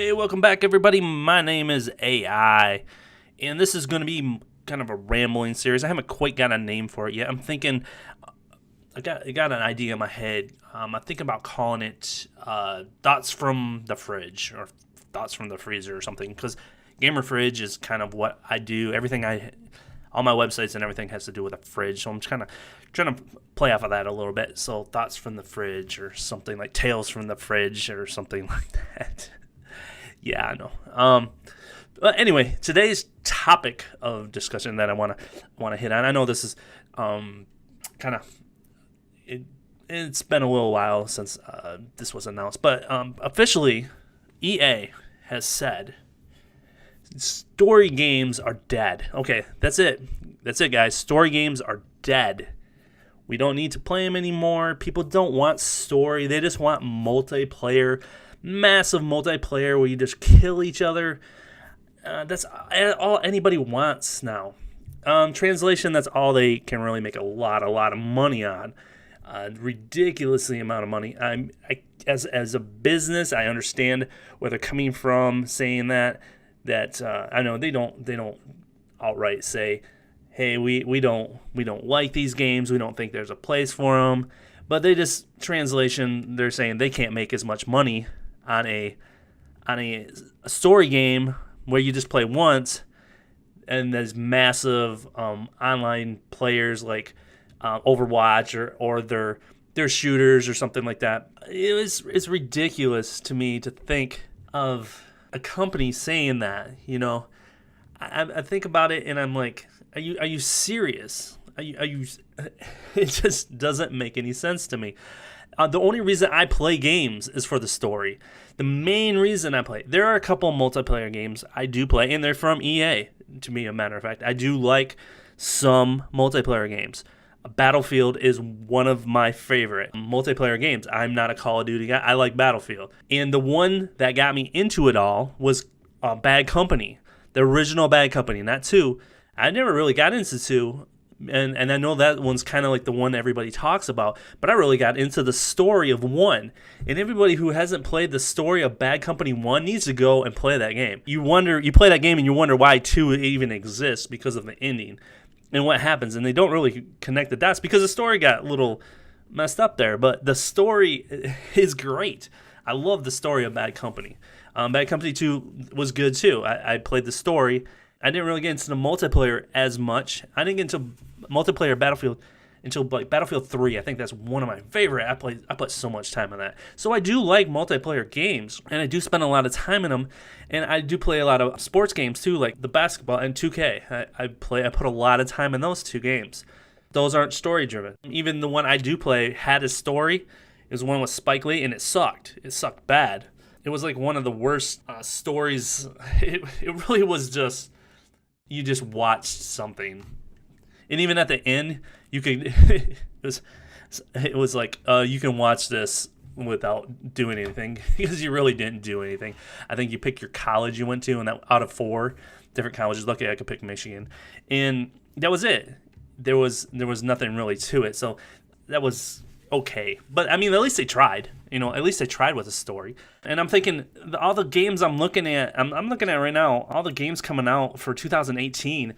Hey, welcome back, everybody. My name is AI, and this is going to be kind of a rambling series. I haven't quite got a name for it yet. I'm thinking, I got an idea in my head. I'm thinking about calling it Thoughts from the Fridge or Thoughts from the Freezer or something, because Gamer Fridge is kind of what I do. All my websites and everything has to do with a fridge, so I'm just kind of trying to play off of that a little bit. So Thoughts from the Fridge or something like Tales from the Fridge or something like that. Yeah, I know. But anyway, today's topic of discussion that I want to hit on. I know this is it's been a little while since this was announced, but officially, EA has said story games are dead. Okay, that's it. That's it, guys. Story games are dead. We don't need to play them anymore. People don't want story. They just want multiplayer. Massive multiplayer where you just kill each other. That's all anybody wants now. Translation, that's all they can really make a lot of money on. Ridiculously amount of money. As a business, I understand where they're coming from saying that I know they don't outright say, hey, we don't like these games. We don't think there's a place for them. But they just translation, they're saying they can't make as much money on a story game where you just play once, and there's massive online players like Overwatch or their shooters or something like that. It's ridiculous to me to think of a company saying that. You know, I think about it and I'm like, are you serious? Are you? It just doesn't make any sense to me. The only reason I play games is for the story. The main reason I play. There are a couple multiplayer games I do play, and they're from EA, to me, a matter of fact. I do like some multiplayer games. Battlefield is one of my favorite multiplayer games. I'm not a Call of Duty guy. I like Battlefield. And the one that got me into it all was Bad Company. The original Bad Company, not 2. I never really got into 2. And I know that one's kind of like the one everybody talks about, but I really got into the story of 1. And everybody who hasn't played the story of Bad Company 1 needs to go and play that game. You play that game and you wonder why 2 even exists because of the ending and what happens. And they don't really connect the dots because the story got a little messed up there, but the story is great. I love the story of Bad Company. Bad Company 2 was good too. I played the story. I didn't really get into the multiplayer as much. I didn't get into multiplayer Battlefield until like Battlefield 3. I think that's one of my favorite. I put so much time on that. So I do like multiplayer games, and I do spend a lot of time in them. And I do play a lot of sports games too, like the basketball and 2K. I put a lot of time in those 2 games. Those aren't story driven. Even the one I do play had a story. It was one with Spike Lee, and it sucked. It sucked bad. It was like one of the worst stories. It really was just. You just watched something, and even at the end, you could. it was like you can watch this without doing anything because you really didn't do anything. I think you pick your college you went to, and that out of 4 different colleges, lucky I could pick Michigan, and that was it. There was nothing really to it, so that was okay. But I mean, at least they tried. At least they tried with a story. And I'm thinking, all the games I'm looking at right now, all the games coming out for 2018,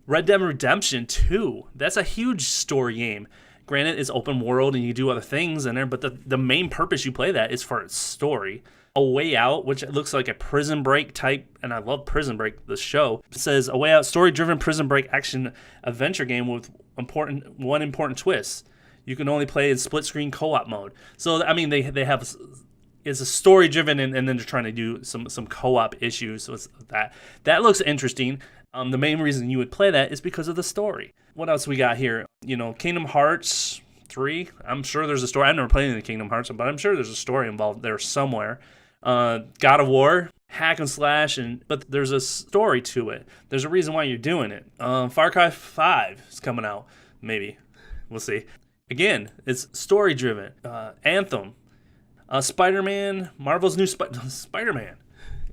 Red Dead Redemption 2, that's a huge story game. Granted, it's open world and you do other things in there, but the main purpose you play that is for its story. A Way Out, which looks like a Prison Break type, and I love Prison Break, the show. It says, A Way Out, story-driven Prison Break action adventure game with one important twist. You can only play in split-screen co-op mode. So, I mean, they have... It's a story-driven, and then they're trying to do some co-op issues. So that looks interesting. The main reason you would play that is because of the story. What else we got here? Kingdom Hearts 3. I'm sure there's a story. I've never played any Kingdom Hearts, but I'm sure there's a story involved there somewhere. God of War, hack and slash, but there's a story to it. There's a reason why you're doing it. Far Cry 5 is coming out. Maybe. We'll see. Again, it's story-driven. Anthem. Spider-Man. Marvel's new Spider-Man.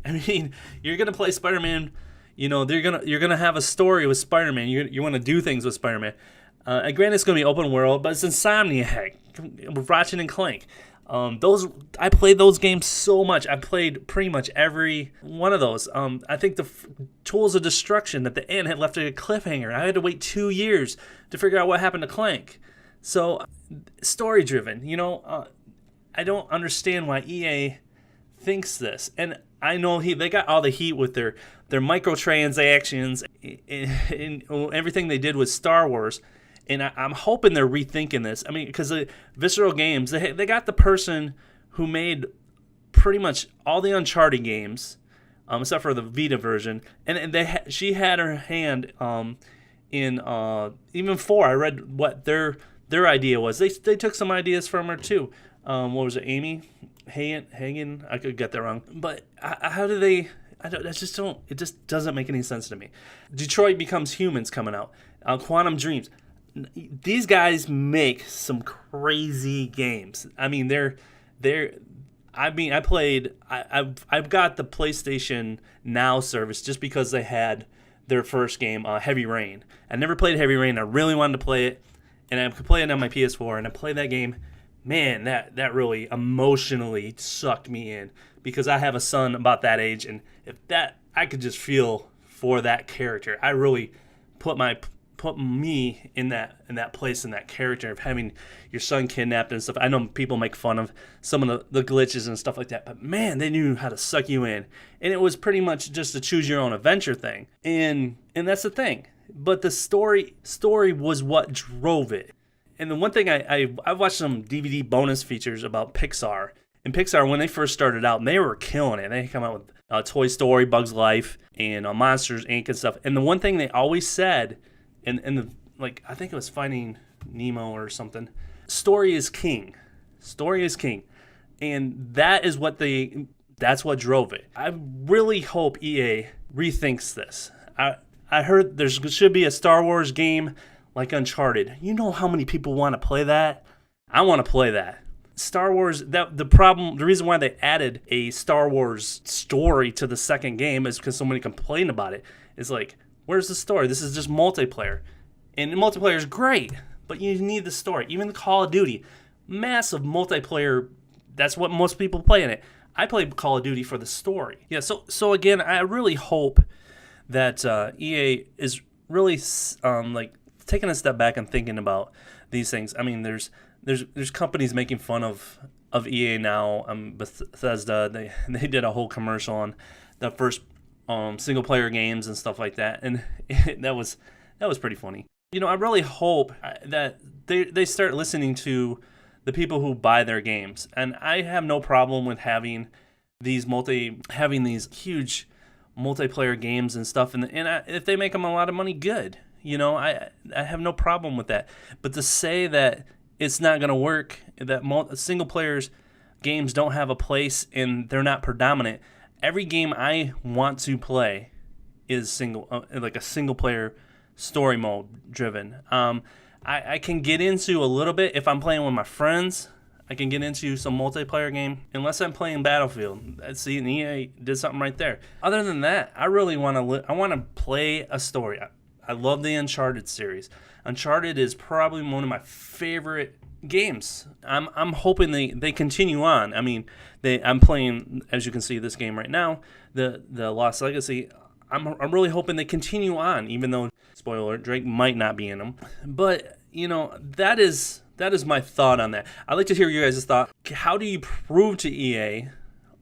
I mean, you're going to play Spider-Man. You're gonna have a story with Spider-Man. You want to do things with Spider-Man. And granted, it's going to be open world, but it's Insomniac. Ratchet and Clank. Those I played those games so much. I played pretty much every one of those. I think the Tools of Destruction at the end had left a cliffhanger. I had to wait 2 years to figure out what happened to Clank. So story driven, I don't understand why EA thinks this. And I know they got all the heat with their microtransactions and everything they did with Star Wars. And I'm hoping they're rethinking this. I mean, because Visceral Games, they got the person who made pretty much all the Uncharted games, except for the Vita version, and she had her hand in even 4. I read what their idea was. They took some ideas from her too. What was it, Amy Hagen? I could get that wrong. But how do they? It just doesn't make any sense to me. Detroit Becomes Humans coming out. Quantum Dreams. These guys make some crazy games. I mean, I've got the PlayStation Now service just because they had their first game, Heavy Rain. I never played Heavy Rain. I really wanted to play it, and I could play it on my PS4. And I played that game. Man, that really emotionally sucked me in because I have a son about that age, and I could just feel for that character. I really put me in that place, in that character of having your son kidnapped and stuff. I know people make fun of some of the glitches and stuff like that, but man, they knew how to suck you in. And it was pretty much just a choose your own adventure thing. And that's the thing. But the story was what drove it. And the one thing I watched some DVD bonus features about Pixar. And Pixar, when they first started out, they were killing it. They come out with Toy Story, Bugs Life, and Monsters, Inc. and stuff. And the one thing they always said, I think it was Finding Nemo or something. Story is king. Story is king, and that's what drove it. I really hope EA rethinks this. I heard there should be a Star Wars game like Uncharted. You know how many people want to play that? I want to play that. Star Wars. The reason why they added a Star Wars story to the second game is because so many complained about it. It's like, where's the story? This is just multiplayer. And multiplayer is great, but you need the story. Even the Call of Duty, massive multiplayer, that's what most people play in it. I play Call of Duty for the story. Yeah, so again, I really hope that EA is really taking a step back and thinking about these things. I mean, there's companies making fun of EA now. Bethesda, they did a whole commercial on the first single player games and stuff like that, and that was pretty funny. I really hope that they start listening to the people who buy their games, and I have no problem with having these huge multiplayer games and stuff, and if they make them a lot of money, good. I have no problem with that. But to say that it's not going to work, that single players games don't have a place and they're not predominant. Every game I want to play is like a single player story mode driven. I can get into a little bit if I'm playing with my friends. I can get into some multiplayer game unless I'm playing Battlefield. See, and EA did something right there. Other than that, I really want to play a story. I love the Uncharted series. Uncharted is probably one of my favorite games. I'm hoping they continue on. I mean, I'm playing, as you can see, this game right now, the Lost Legacy. I'm really hoping they continue on, even though, spoiler alert, Drake might not be in them. But that is my thought on that. I'd like to hear your guys' thought. How do you prove to EA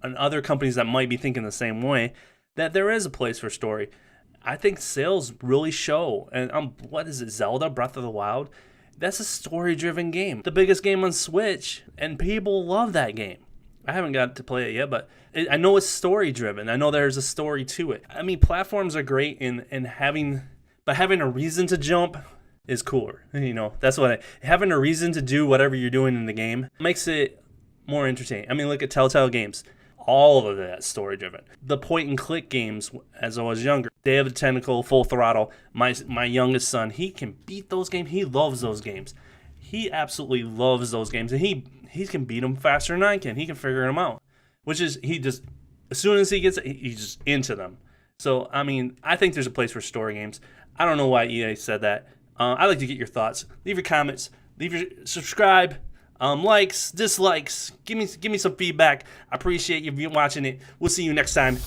and other companies that might be thinking the same way that there is a place for story? I think sales really show. And what is it, Zelda Breath of the Wild? That's a story-driven game. The biggest game on Switch, and people love that game. I haven't got to play it yet, but I know it's story-driven. I know there's a story to it. I mean, platforms are great in having a reason to jump is cooler. That's what having a reason to do whatever you're doing in the game makes it more entertaining. I mean, look at Telltale Games. All of that story-driven. The point-and-click games, as I was younger, Day of the Tentacle, Full Throttle, my youngest son, he can beat those games. He loves those games. He absolutely loves those games, and he can beat them faster than I can. He can figure them out, which is as soon as he gets it, he's just into them. So, I mean, I think there's a place for story games. I don't know why EA said that. I'd like to get your thoughts. Leave your comments. Subscribe. Likes, dislikes. Give me some feedback. I appreciate you watching it. We'll see you next time.